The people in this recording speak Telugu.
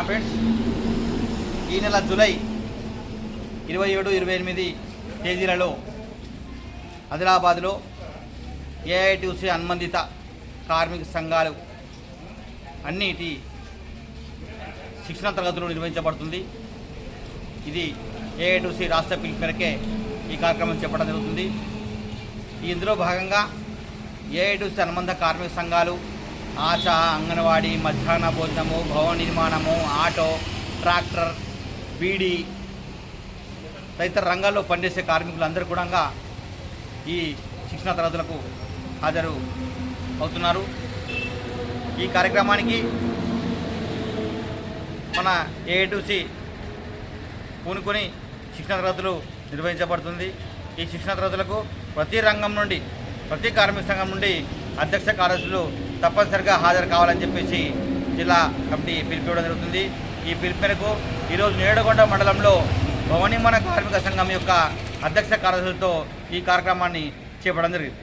ఫ్రెండ్స్, ఈ నెల జూలై 27, 28 తేదీలలో ఆదిలాబాద్లో ఏఐటీయూసీ అనుబంధిత కార్మిక సంఘాలు అన్నిటి శిక్షణ తరగతులు నిర్వహించబడుతుంది. ఇది ఏఐటీయూసీ రాష్ట్ర పిలుపు మేరకే ఈ కార్యక్రమం చెప్పడం జరుగుతుంది. ఇందులో భాగంగా ఏఐటీయూసీ అనుబంధ కార్మిక సంఘాలు ఆశా, అంగన్వాడీ, మధ్యాహ్న భోజనము, భవన నిర్మాణము, ఆటో, ట్రాక్టర్, బీడీ తదితర రంగాల్లో పనిచేసే కార్మికులందరూ కూడా ఈ శిక్షణ తరగతులకు హాజరు అవుతున్నారు. ఈ కార్యక్రమానికి మన ఏఐటీయూసీ పూనుకొని శిక్షణ తరగతులు నిర్వహించబడుతుంది. ఈ శిక్షణ తరగతులకు ప్రతి కార్మిక సంఘం నుండి అధ్యక్ష కార్యదర్శులు తప్పనిసరిగా హాజరు కావాలని చెప్పేసి జిల్లా కమిటీ పిలుపుకోవడం జరుగుతుంది. ఈ పిలుపు మేరకు ఈరోజు నేడగొండ మండలంలో భవనిర్మాణ కార్మిక సంఘం యొక్క అధ్యక్ష కార్యదర్శులతో ఈ కార్యక్రమాన్ని చేపట్టడం జరిగింది.